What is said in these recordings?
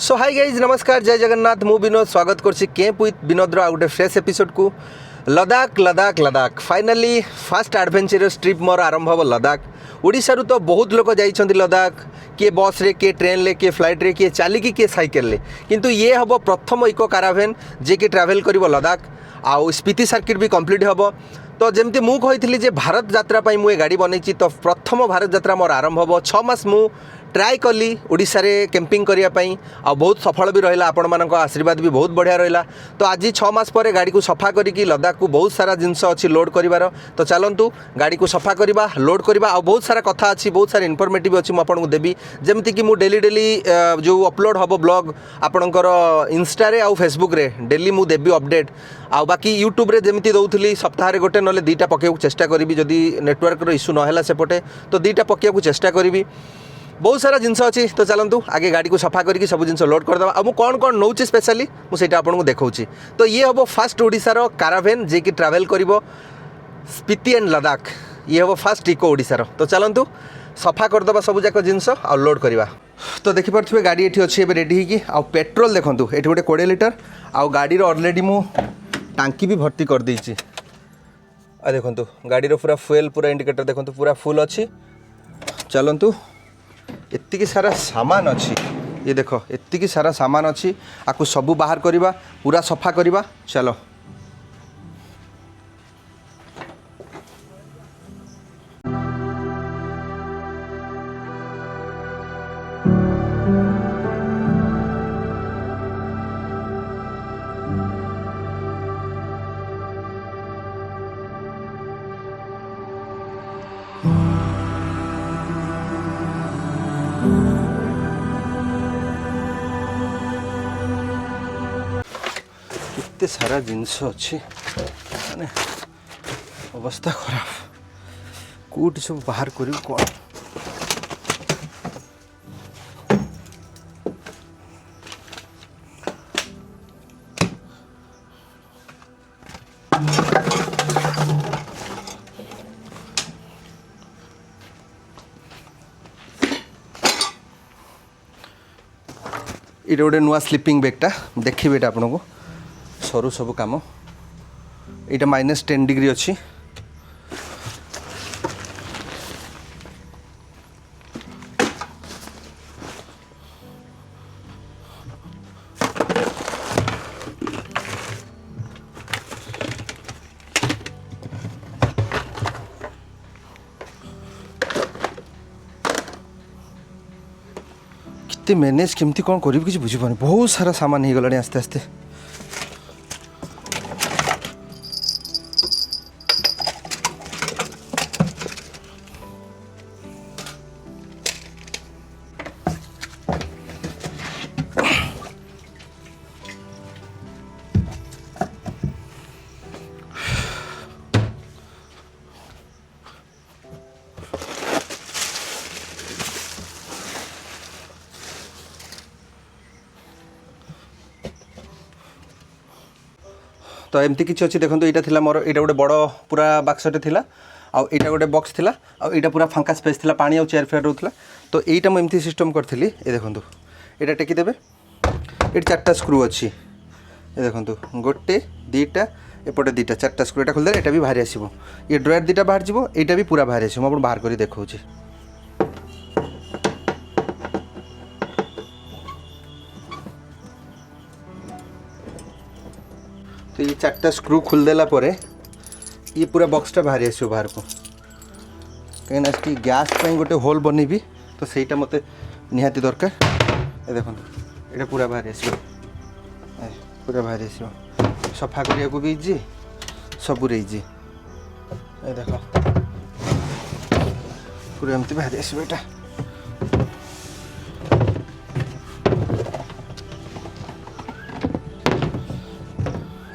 सो hi guys नमस्कार जय जगन्नाथ मु विनोद स्वागत करछि कैंप विथ विनोद रो गोटे फ्रेश एपिसोड को Ladakh Ladakh Ladakh finally fast adventurous trip मोर आरंभ हम लदाख ओडिशा रु तो बहुत लोग जाइछन्ति लदाख किए बस रे किए ट्रेन ले किए फ्लाइट रे किए चलिकी किए साइकेल ले किंतु ये हम प्रथम इको कारावेन जे कि ट्रैवल करिवो लदाख आउ स्पीति सर्किट भी कंप्लीट हम तो जमती मु कही जे भारत यात्रा पई मु गाड़ी बनई तो प्रथम भारत यात्रा मोर आरंभ हम 6 मास मु ट्राए कली ओडिशा रे कैंपिंग करिया पई आ बहुत सफल भी रहिला आपण मानक आशीर्वाद भी बहुत बढ़िया रहिला। तो आज 6 मास पर गाड़ी को सफा करिकी लद्दाख को बहुत सारा जिनस अच्छी लोड करिवार तो चलतु गाड़ी को सफा करवा लोड करवा आ बहुत सारा कथा अच्छी बहुत सारा इनफॉर्मेटिव अच्छी मुझे आपको देवी जमती कि मु डेली जो अपलोड हम ब्लॉग आपणकर इंस्टा रे आउ फेसबुक रे डेली मु देवी अपडेट आ बाकी यूट्यूब रे जमती दउथली सप्ताह गोटे ना दुईटा पकेबू चेष्टा करी जदि नेटवर्क सेपटे ना सेपटे तो दुईटा पकेबू चेष्टा करी बहुत सारा जिनस अच्छी तो चलतु आगे गाड़ी को सफा करके सब जिन लोड करदे आ कौन कौन नौ स्पेशली मुझे आपको देखा तो ये हम फास्ट ओडिशार कारावेन जे कि ट्रैवल करिवो स्पीति एंड लदाख ये हम फास्ट इको ओडिशार तो चलतु सफा करदे सब जाक जिनस आ लोड करवा। तो देखिपे गाड़ी ये अच्छी रेडी होगी आ पेट्रोल देखूँ ये गोटे 20 लिटर आ गाड़ी ऑलरेडी मु टांकी भी भर्ती कर देछि आ देखूँ गाड़ी पूरा फुएल पूरा इंडिकेटर देखूँ पूरा फुल अच्छी चलतु एतिकी सारा सामान अच्छी ये देख एतिकी सारा सामान अच्छी आपको सबू बाहर करवा पूरा सफा करवा चलो। एते सारा जिनस अच्छी माने अवस्था खराब कौटी सब बाहर कर कौन ये गोटे नुआ स्लीपिंग बैगटा देखिए ये आपन को सरू सब काम यहाँ -10 डिग्री अच्छी कितने मैनेज केमती कौन करी किसी बुझीपानी बहुत सारा सामान हो गला आस्ते आस्ते तो एमती किसी अच्छी देखो यहाँ थी मोर यहाँ गोटे बड़ पूरा बाक्सटे थिला आउ यहाँ गोटे बक्स थिला आउ यहाँ पूरा फांका स्पेस थिला पानी और चेयर फेयर रोला तो यहाँ मुझे सिस्टम करी ये देखो यहाँ टेकीदेवे ये 4टा स्क्रू अच्छी ये देखो गोटे 2टा एपटे 2टा 4टा स्क्रू यहाँ खोलदे यहाँ भी बाहरी आसो ये ड्रॉयर 2टा बाहर जीवो यहाँ भी पूरा बाहर आसो मुझे बाहर कर देखा तो ये 4टा स्क्रू खोलदेला परे ये पूरा बक्सटा बाहरी आसो बाहर को कहीं गैस गोटे होल बनैबी तो सहीटा मत निहाती दरकार ये देखो ये पूरा बाहरी आसो पूरा बाहरी आसो सफा करिया को भी इजी सब इजी ये देख पूरा एमती बाहरी आसो एटा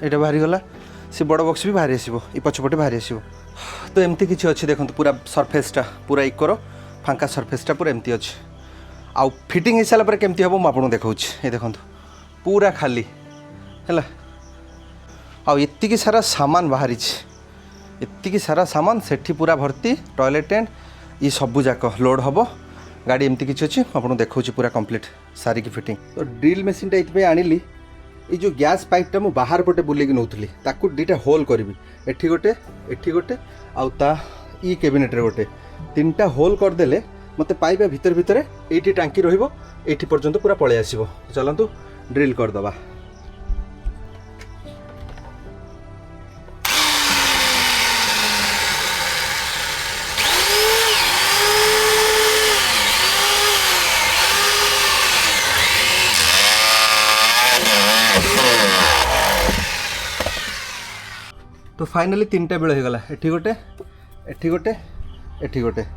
ये बाहरी गला सी बड़ बक्स भी बाहरी आसो ये पछपटे बाहरी आसो तो एमती किसी अच्छी देखो पूरा सरफेसटा पूरा इकोर फांका सरफेसटा पूरा एमती अच्छे आउ फिटिंग हिसाब पर केमती हम मुझे आपको देखा ये देखो पूरा खाली है आउ एतिकी सारा सामान बाहरी एतिकी सारा सामान सेठी पूरा भर्ती टॉयलेट टेंट ये सबू जाक लोड हम गाड़ी एमती किसी अच्छी आपको देखा पूरा कंप्लीट सारिकी फिटिंग। तो ड्रिल मशीनटा ये आनिली ये जो गैस पाइपटा मु बाहर पटे बुलेकी नौली ताकू दुईटा होल करी एठी गोटे आउ ता ई कैबिनेट रे गोटे 3टा होल करदेले मते पाइप भितर भितर एटी टांकी रहिबो एटी पर्यंत पूरा पळे आसीबो। चलंतु ड्रिल करदबा। तो फाइनली 3टा बिल होगला एठी गोटे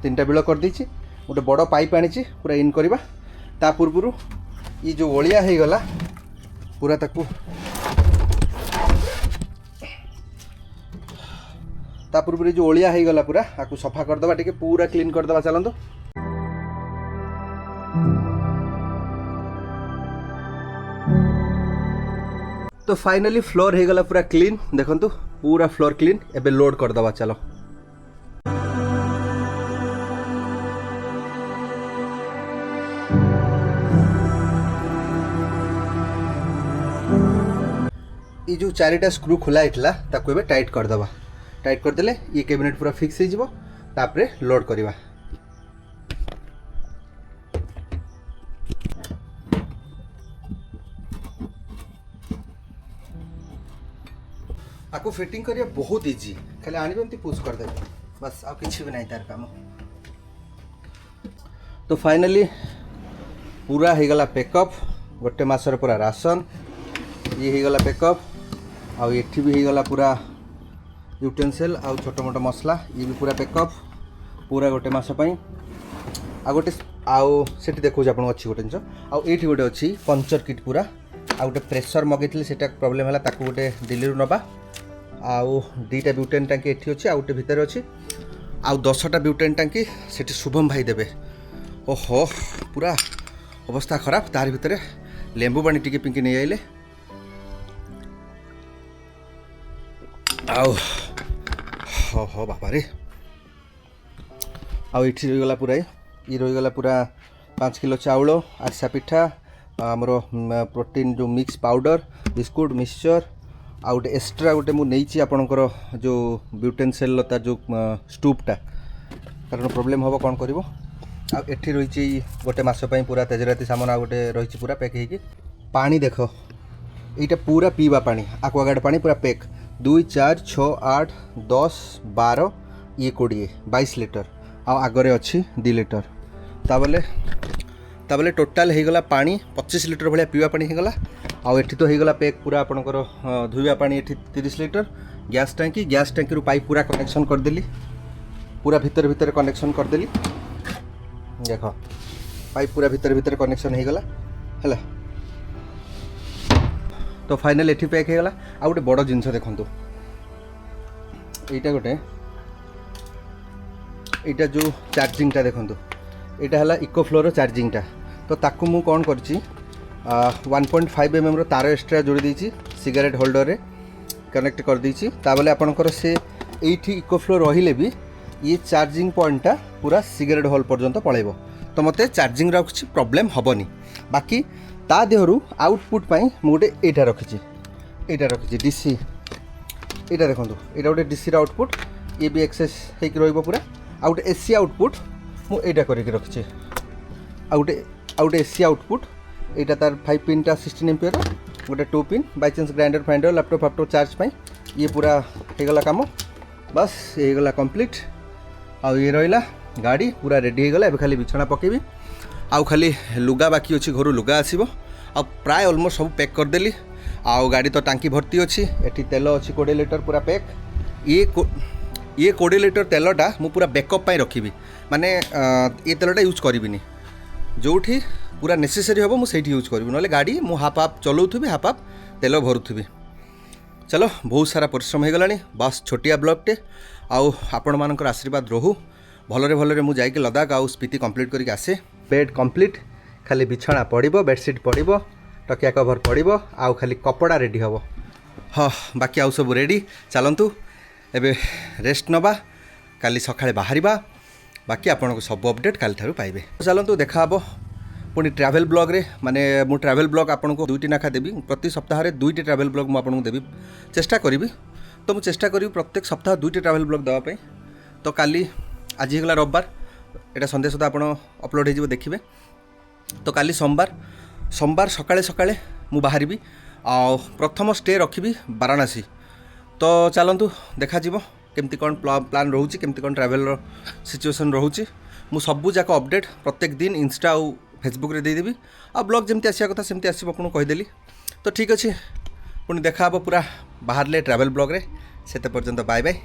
3टा बिल कर देछि। गोटे बड़ पाइप आनी पूरा इन करवा ता पूर्व ये जो ओलिया हो गला पूरा ताकू ता पूर्व जो ओलिया हो गला पूरा आकु सफा करदबा टिके पूरा क्लीन करदबा। चलंतु तो फाइनली फ्लोर हो गला पूरा क्लीन देखंतु पूरा फ्लोर क्लीन। एबे लोड करदबा चलो। ये जो 4टा स्क्रू खुला होता ताकू एबे टाइट करदबा। टाइट करदेले ये कैबिनेट पूरा फिक्स हो जिवो तापरे लोड करवा। आपको फिटिंग करिया बहुत इजी खाली आनिबे एमती पुश कर देबे बस आ किछि भी नहीं तार काम। तो फाइनली पूरा हो गला पेकअप गोटे मासर पूरा राशन ये हो गला पेकअप आउ एठी भी हो गला पूरा यूटेंसिल आउ छोट मोट मसला ये भी पूरा पेकअप पूरा गोटे मास पई। आ गोटे आउ सेठी देखौ जे आपन अछि गोटे जिंस आउ एठी गोटे अछि पंचर किट पूरा आ गोटे प्रेशर मगैथिले सेटा प्रॉब्लम हला ताकू गोटे दिल्ली रु नबा। आउ 2टा ब्यूटेन टांकी एठी अछि आउ गोटे भितर अछि आउ 10टा ब्यूटेन टांकी सेठी शुभम भाई देबे। ओहो पूरा अवस्था खराब तार भितर लेंबू पानी टिके पिंकी नहीं आइले आउ हो हो बाबा रे। आउ एठी रही गला पूरा ये रही गला पूरा 5 किलो चाउल आरसा पिठा आमर प्रोटीन जो मिक्स पाउडर बिस्कुट मिक्सचर आ गोटे एक्सट्रा गोटे मुझे आपणकर जो ब्यूटेन सेल तार जो स्टूपटा कारण प्रोब्लेम हम कौन कर आठी रही गोटे मस पूरा तेजराती सामान आ गोटे रही पूरा पैक हो पानी देख यहाँ पूरा पीवा पानी आक्वागार्ड पानी पूरा पैक 2 4 6 8 10 12 ये 20 22 लिटर आगरे अच्छी 2 लिटर ताबले टोटाल होगला पानी 25 लिटर भाया पीवा पानी होगला। आठी तो होगला पैक पूरा आपणकर धोवा पानी एठी 30 लिटर गैस टैंकी रू पाइप पूरा कनेक्शन करदेली पूरा भितर भितर कनेक्शन करदेली देख पाइप पूरा भितर भितर कनेक्शन होगला है। तो फाइनल एठी पैक होगला। आ गोटे बड़ जिनस देखंतु एटा गोटे एटा जो चार्जिंगटा देखंतु एटा हला इको फ्लोर चार्जिंगटा तो ताकू मु कौन करछि 1.5 mm रो तार एक्स्ट्रा जोड़ी देछि सिगरेट होल्डर रे कनेक्ट कर देछि ताबले आपनकर से एठी इको फ्लो रहिले भी ये चार्जिंग पॉइंटटा पूरा सिगरेट होल पर्यंत पळेबो तो मते चार्जिंग रा कुछ प्रॉब्लम हबनी। बाकी ता देहरु आउटपुट पई मु गोटे एटा रखिछि डीसी एटा देखंतु एटा गोटे डीसी रा आउटपुट ये भी एक्सेस हे कि रहइबो पूरा आ गोटे एसी आउटपुट मु एटा करके रखिछि आ गोटे एसी आउटपुट एटा तार 5 पिन टा 16 एम्पियर गोटे 2 पिन बाय चांस ग्राइंडर फाइंडर लैपटॉप चार्ज पाई ये पूरा होगला काम बस ये होगला कंप्लीट। आ ये रहिला गाड़ी पूरा रेडी होगला एबे खाली बिछना पकेबी आउ खाली लुगा बाकी अच्छी घर लुगा आसीबो आ प्राय ऑलमोस्ट सब पैक कर देली। आउ गाड़ी तो टांकी भर्ती अच्छी एटी तेल अच्छी 20 लिटर पूरा पैक ये 20 लिटर तेलटा मु पूरा बैकअप पाई रखिबी माने ये तेलटा यूज करिबिनी जोठी पूरा नेसेसरी हम मुझे यूज करी ना गाड़ी मु हाफ हाफ चलाऊथी हाफ हाफ तेल भरुथी। चलो बहुत सारा परिश्रम हो गला बस छोटिया ब्लॉगटे आउ आपण मानकर आशीर्वाद रहू भलरे भलरे मु जाइके लदाख आउ स्पीति कंप्लीट करके आसे। बेड कंप्लीट खाली बिछना पड़ो बेडसीट पड़ो तकिया कभर पड़ो आउ खाली कपड़ा रेडी हम हाँ बाकी आउ सब रेडी चलतु एबे रेस्ट नबा काली सकाळे बाहरिबा बाकी आपको सब अपडेट काली ठारू पाइबे। चलतु देखा हे पुणी ट्रैवल ब्लॉग रे माने मु ट्रैवल ब्लॉग आपको 2टी नाखा देवी प्रति सप्ताह 2टी ट्रैवल ब्लॉग मुझे देवी चेष्टा करी। तो मुझे चेष्टा करी प्रत्येक सप्ताह 2टी ट्रैवल ब्लॉग देवाई। तो काली आज होगा रविवार यहाँ संडे सुधा आप अपलोड हो देखिए। तो काली सोमवार सकाळे सकाळे मु बाहरी प्रथम स्टे रखी वाराणसी। तो चलतु देखा केमती कौन प्लान रोचे केमती कौन ट्रैवल सिचुएशन रोचे मु सबू जाक अपडेट प्रत्येक दिन इंस्टा और फेसबुक रे देदेवी। आ ब्लॉग जमती आसिया कथा सेमती आसो आपको कहीदेली। तो ठीक अच्छे पुणी देखा पूरा बाहर ट्रैवल ब्लॉग रे। से पर्यंत बाय बाय।